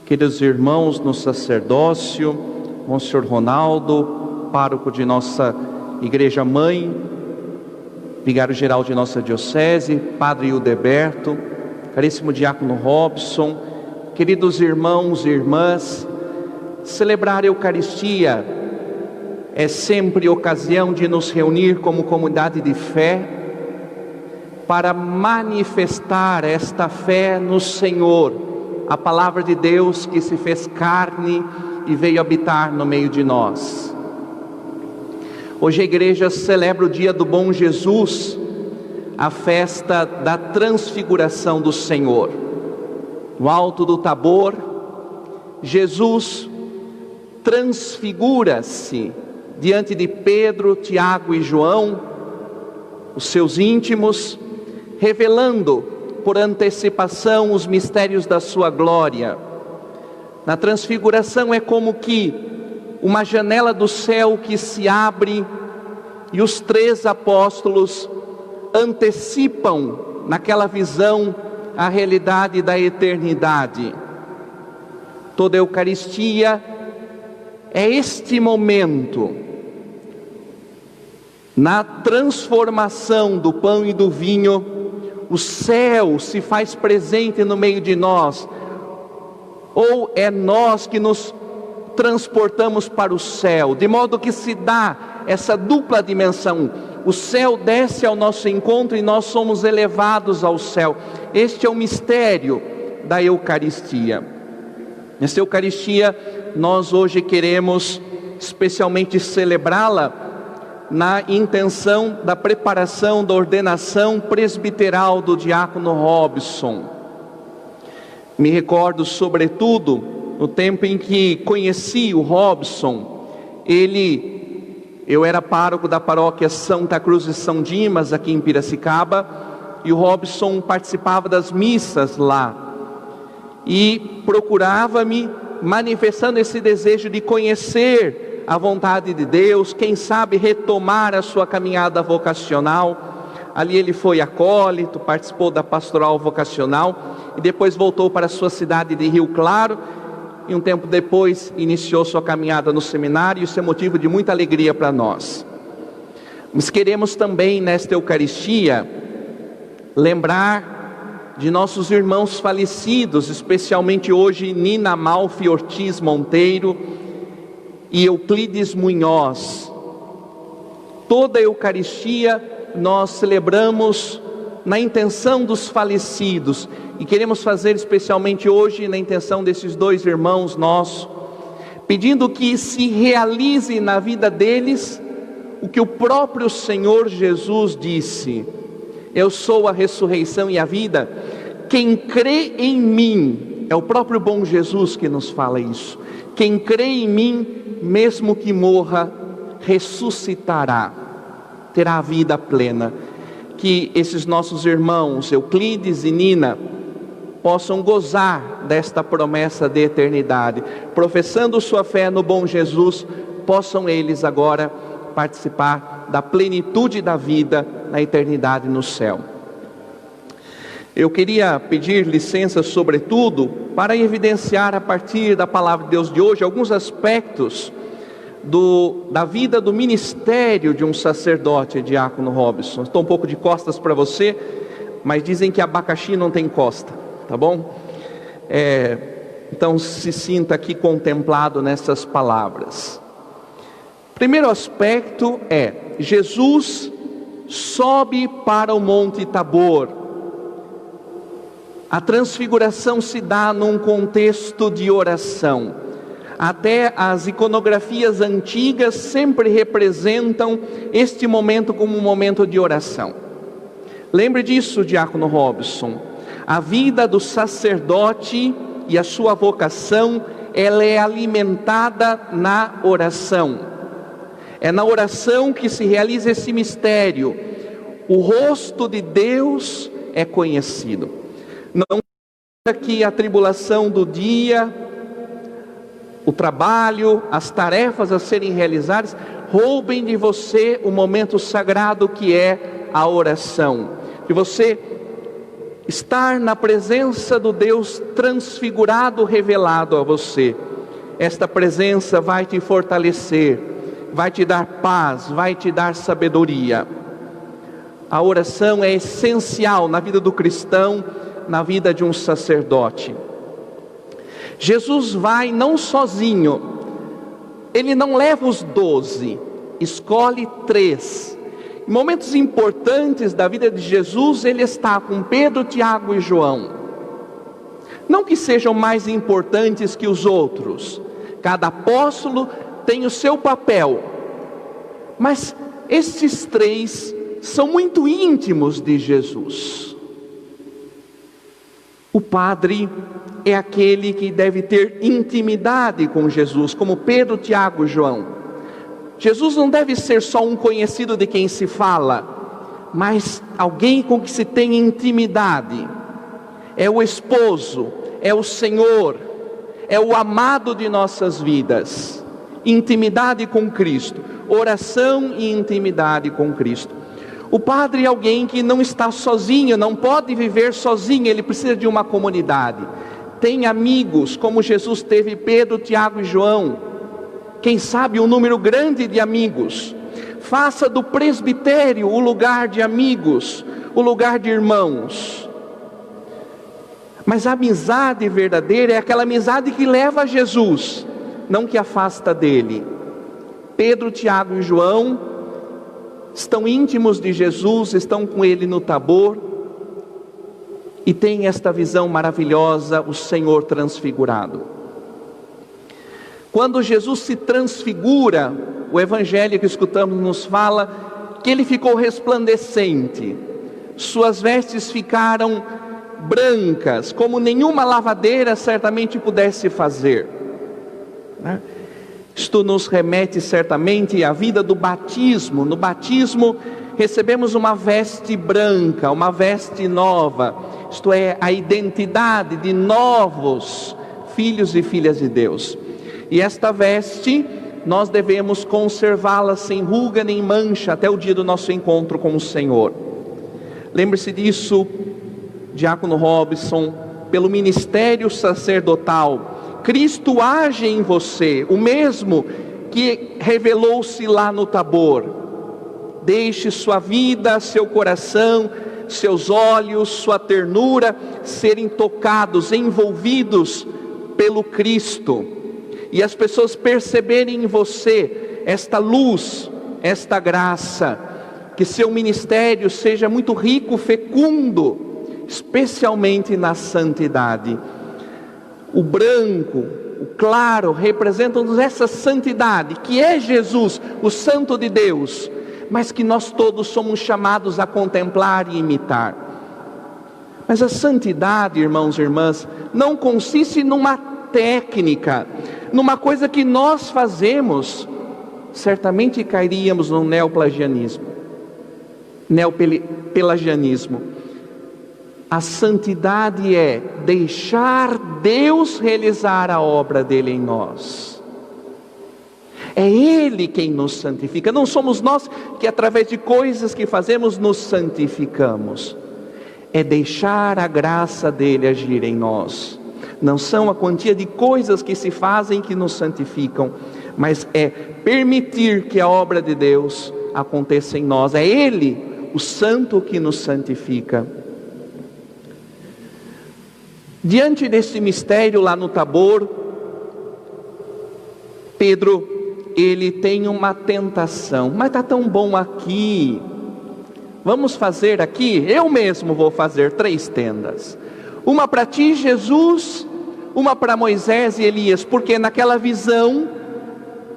Queridos irmãos no sacerdócio, Monsenhor Ronaldo, pároco de nossa Igreja Mãe, vigário-geral de nossa Diocese, Padre Hildeberto, caríssimo Diácono Robson, queridos irmãos e irmãs, celebrar a Eucaristia é sempre ocasião de nos reunir como comunidade de fé para manifestar esta fé no Senhor, a palavra de Deus que se fez carne e veio habitar no meio de nós. Hoje a igreja celebra o dia do Bom Jesus, a festa da transfiguração do Senhor. No alto do Tabor, Jesus transfigura-se diante de Pedro, Tiago e João, os seus íntimos, revelando por antecipação os mistérios da sua glória. Na transfiguração é como que uma janela do céu que se abre e os 3 apóstolos antecipam naquela visão a realidade da eternidade. Toda a Eucaristia é este momento, na transformação do pão e do vinho, o céu se faz presente no meio de nós, ou é nós que nos transportamos para o céu, de modo que se dá essa dupla dimensão. O céu desce ao nosso encontro e nós somos elevados ao céu. Este é o mistério da Eucaristia. Nessa Eucaristia nós hoje queremos especialmente celebrá-la na intenção da preparação da ordenação presbiteral do diácono Robson. Me recordo sobretudo no tempo em que conheci o Robson. Eu era pároco da paróquia Santa Cruz de São Dimas, aqui em Piracicaba, e o Robson participava das missas lá, e procurava-me, manifestando esse desejo de conhecer a vontade de Deus, quem sabe retomar a sua caminhada vocacional. Ali ele foi acólito, participou da pastoral vocacional, e depois voltou para a sua cidade de Rio Claro, e um tempo depois iniciou sua caminhada no seminário. Isso é motivo de muita alegria para nós. Mas queremos também nesta Eucaristia lembrar de nossos irmãos falecidos, especialmente hoje Nina Malfi Ortiz Monteiro e Euclides Munhoz. Toda a Eucaristia nós celebramos na intenção dos falecidos, e queremos fazer especialmente hoje na intenção desses 2 irmãos nossos, pedindo que se realize na vida deles o que o próprio Senhor Jesus disse: eu sou a ressurreição e a vida, quem crê em mim, é o próprio bom Jesus que nos fala isso, quem crê em mim, mesmo que morra, ressuscitará, terá a vida plena. Que esses nossos irmãos Euclides e Nina possam gozar desta promessa de eternidade, professando sua fé no bom Jesus, possam eles agora participar da plenitude da vida na eternidade no céu. Eu queria pedir licença, sobretudo, para evidenciar a partir da palavra de Deus de hoje alguns aspectos da vida do ministério de um sacerdote, diácono Robson. Estou um pouco de costas para você, mas dizem que abacaxi não tem costa, tá bom? Então se sinta aqui contemplado nessas palavras. Primeiro aspecto é: Jesus sobe para o Monte Tabor. A transfiguração se dá num contexto de oração. Até as iconografias antigas sempre representam este momento como um momento de oração. Lembre disso, diácono Robson. A vida do sacerdote e a sua vocação, ela é alimentada na oração. É na oração que se realiza esse mistério. O rosto de Deus é conhecido. Não é que a tribulação do dia, o trabalho, as tarefas a serem realizadas, roubem de você o momento sagrado que é a oração. Que você estar na presença do Deus transfigurado, revelado a você. Esta presença vai te fortalecer, vai te dar paz, vai te dar sabedoria. A oração é essencial na vida do cristão, na vida de um sacerdote. Jesus vai não sozinho, Ele não leva os 12, escolhe 3. Em momentos importantes da vida de Jesus, Ele está com Pedro, Tiago e João. Não que sejam mais importantes que os outros, cada apóstolo tem o seu papel, mas estes 3 são muito íntimos de Jesus. O padre é aquele que deve ter intimidade com Jesus, como Pedro, Tiago e João. Jesus não deve ser só um conhecido de quem se fala, mas alguém com que se tem intimidade. É o esposo, é o Senhor, é o amado de nossas vidas. Intimidade com Cristo, oração e intimidade com Cristo. O padre é alguém que não está sozinho, não pode viver sozinho, ele precisa de uma comunidade. Tem amigos, como Jesus teve Pedro, Tiago e João. Quem sabe um número grande de amigos. Faça do presbitério o lugar de amigos, o lugar de irmãos. Mas a amizade verdadeira é aquela amizade que leva a Jesus, não que afasta dele. Pedro, Tiago e João estão íntimos de Jesus, estão com Ele no Tabor, e tem esta visão maravilhosa, o Senhor transfigurado. Quando Jesus se transfigura, o Evangelho que escutamos nos fala que Ele ficou resplandecente, suas vestes ficaram brancas, como nenhuma lavadeira certamente pudesse fazer, né? Isto nos remete certamente à vida do batismo. No batismo recebemos uma veste branca, uma veste nova, isto é, a identidade de novos filhos e filhas de Deus. E esta veste nós devemos conservá-la sem ruga nem mancha até o dia do nosso encontro com o Senhor. Lembre-se disso, Diácono Robson, pelo ministério sacerdotal, Cristo age em você, o mesmo que revelou-se lá no Tabor. Deixe sua vida, seu coração, seus olhos, sua ternura serem tocados, envolvidos pelo Cristo, e as pessoas perceberem em você esta luz, esta graça. Que seu ministério seja muito rico, fecundo, especialmente na santidade. O branco, o claro, representam-nos essa santidade, que é Jesus, o Santo de Deus, mas que nós todos somos chamados a contemplar e imitar. Mas a santidade, irmãos e irmãs, não consiste numa técnica, numa coisa que nós fazemos. Certamente cairíamos no neopelagianismo. A santidade é deixar Deus realizar a obra dele em nós. É Ele quem nos santifica, não somos nós que através de coisas que fazemos nos santificamos. É deixar a graça dele agir em nós. Não são a quantia de coisas que se fazem que nos santificam, mas é permitir que a obra de Deus aconteça em nós. É Ele, o Santo, que nos santifica. Diante desse mistério lá no Tabor, Pedro, ele tem uma tentação. Mas está tão bom aqui, vamos fazer aqui, eu mesmo vou fazer 3 tendas. Uma para ti, Jesus, uma para Moisés e Elias, porque naquela visão,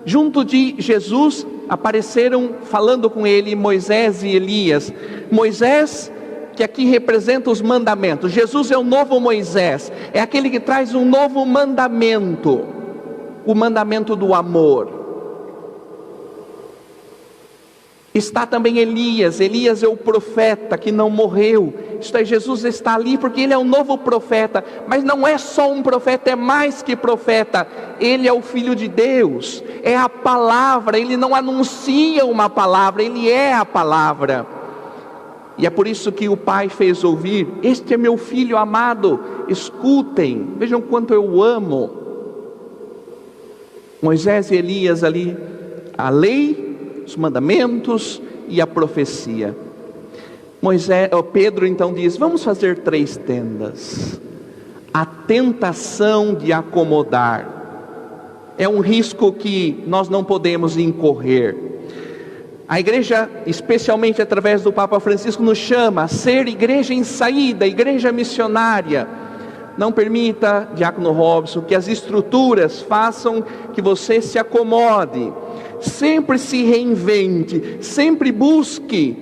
junto de Jesus, apareceram falando com ele Moisés e Elias. Moisés, que aqui representa os mandamentos. Jesus é o novo Moisés, é aquele que traz um novo mandamento, o mandamento do amor. Está também Elias é o profeta que não morreu. Isto é, Jesus está ali porque ele é o novo profeta, mas não é só um profeta, é mais que profeta. Ele é o Filho de Deus, é a palavra. Ele não anuncia uma palavra, ele é a palavra. E é por isso que o pai fez ouvir: este é meu filho amado, escutem, vejam quanto eu o amo. Moisés e Elias ali, a lei, os mandamentos e a profecia. Pedro então diz: vamos fazer 3 tendas. A tentação de acomodar é um risco que nós não podemos incorrer. A igreja, especialmente através do Papa Francisco, nos chama a ser igreja em saída, igreja missionária. Não permita, diácono Robson, que as estruturas façam que você se acomode. Sempre se reinvente, sempre busque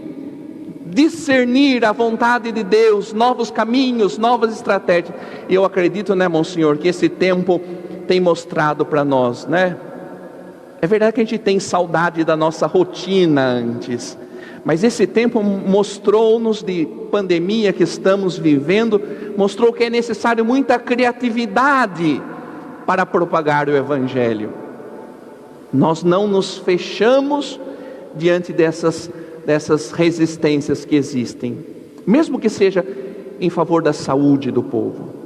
discernir a vontade de Deus, novos caminhos, novas estratégias. E eu acredito, Monsenhor, que esse tempo tem mostrado para nós, É verdade que a gente tem saudade da nossa rotina antes, mas esse tempo mostrou-nos, de pandemia que estamos vivendo, mostrou que é necessário muita criatividade para propagar o Evangelho. Nós não nos fechamos diante dessas resistências que existem, mesmo que seja em favor da saúde do povo,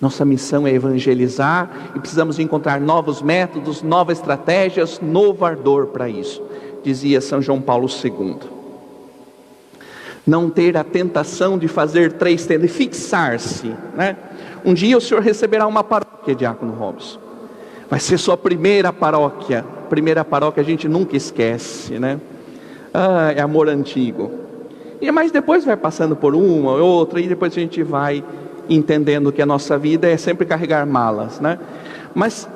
Nossa missão é evangelizar e precisamos encontrar novos métodos, novas estratégias, novo ardor para isso, dizia São João Paulo II. Não ter a tentação de fazer 3 tendas, fixar-se, Um dia o senhor receberá uma paróquia, diácono Robson. Vai ser sua primeira paróquia. Primeira paróquia a gente nunca esquece, é amor antigo. Mas depois vai passando por uma ou outra, e depois a gente vai entendendo que a nossa vida é sempre carregar malas, Mas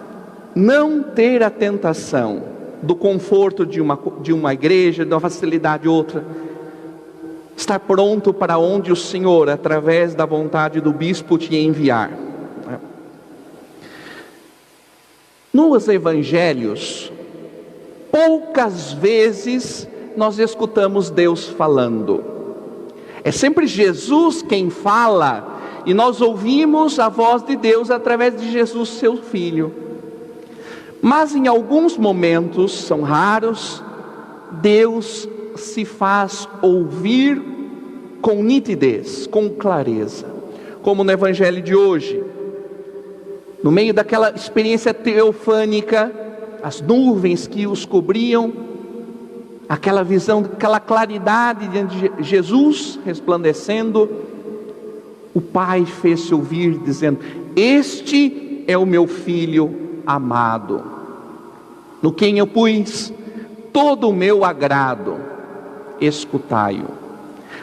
não ter a tentação do conforto de uma igreja, de uma facilidade de outra. Estar pronto para onde o Senhor, através da vontade do bispo, te enviar. Nos evangelhos, poucas vezes nós escutamos Deus falando. É sempre Jesus quem fala, e nós ouvimos a voz de Deus através de Jesus, seu Filho. Mas em alguns momentos, são raros, Deus se faz ouvir com nitidez, com clareza, como no Evangelho de hoje. No meio daquela experiência teofânica, as nuvens que os cobriam, aquela visão, aquela claridade diante de Jesus resplandecendo, o Pai fez-se ouvir dizendo: este é o meu Filho amado, no quem eu pus todo o meu agrado, escutai-o.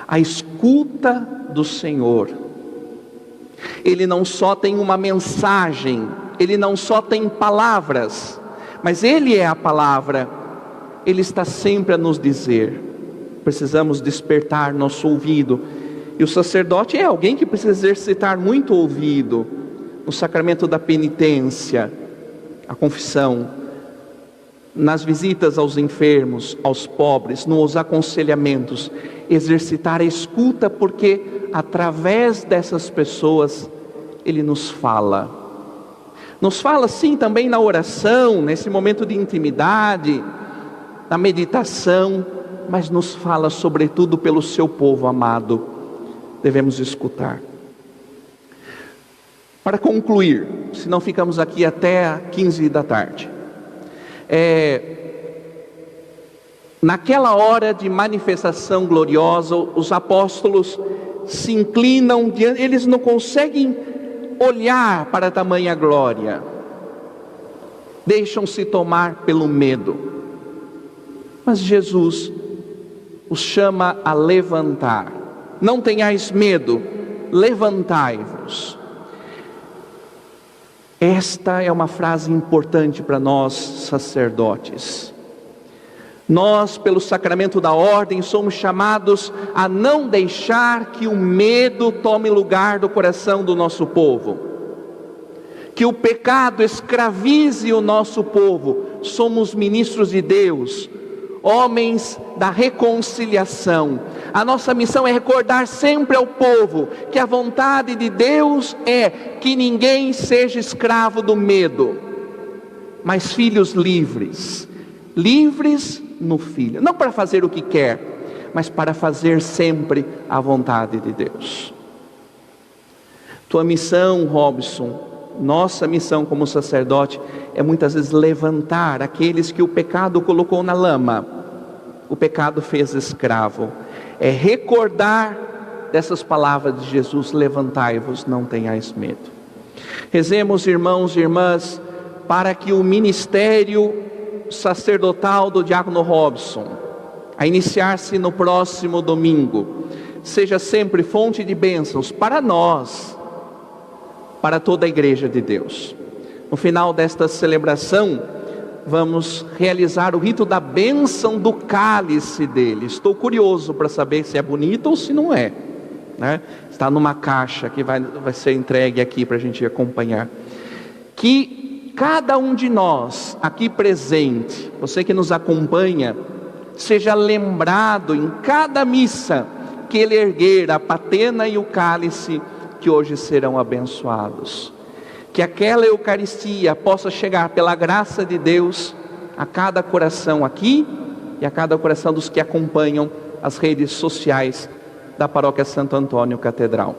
A escuta do Senhor, Ele não só tem uma mensagem, Ele não só tem palavras, mas Ele é a palavra. Ele está sempre a nos dizer. Precisamos despertar nosso ouvido. E o sacerdote é alguém que precisa exercitar muito o ouvido, no sacramento da penitência, a confissão, nas visitas aos enfermos, aos pobres, nos aconselhamentos, exercitar a escuta, porque através dessas pessoas Ele nos fala. Nos fala sim também na oração, nesse momento de intimidade, na meditação, mas nos fala sobretudo pelo seu povo amado. Devemos escutar. Para concluir, senão ficamos aqui até 15 da tarde. Naquela hora de manifestação gloriosa, os apóstolos se inclinam, eles não conseguem olhar para tamanha glória. Deixam-se tomar pelo medo. Mas Jesus os chama a levantar. Não tenhais medo, levantai-vos. Esta é uma frase importante para nós sacerdotes. Nós, pelo sacramento da ordem, somos chamados a não deixar que o medo tome lugar do coração do nosso povo, que o pecado escravize o nosso povo. Somos ministros de Deus, homens da reconciliação. A nossa missão é recordar sempre ao povo que a vontade de Deus é que ninguém seja escravo do medo, mas filhos livres. Livres no Filho, não para fazer o que quer, mas para fazer sempre a vontade de Deus. Tua missão, Robson, nossa missão como sacerdote, é muitas vezes levantar aqueles que o pecado colocou na lama, o pecado fez escravo. É recordar dessas palavras de Jesus: levantai-vos, não tenhais medo. Rezemos, irmãos e irmãs, para que o ministério sacerdotal do diácono Robson, a iniciar-se no próximo domingo, seja sempre fonte de bênçãos para nós, para toda a igreja de Deus. No final desta celebração, vamos realizar o rito da bênção do cálice dele. Estou curioso para saber se é bonito ou se não é, né? Está numa caixa que vai ser entregue aqui para a gente acompanhar. Que cada um de nós aqui presente, você que nos acompanha, seja lembrado em cada missa que ele erguer a patena e o cálice que hoje serão abençoados. Que aquela Eucaristia possa chegar pela graça de Deus a cada coração aqui e a cada coração dos que acompanham as redes sociais da Paróquia Santo Antônio Catedral.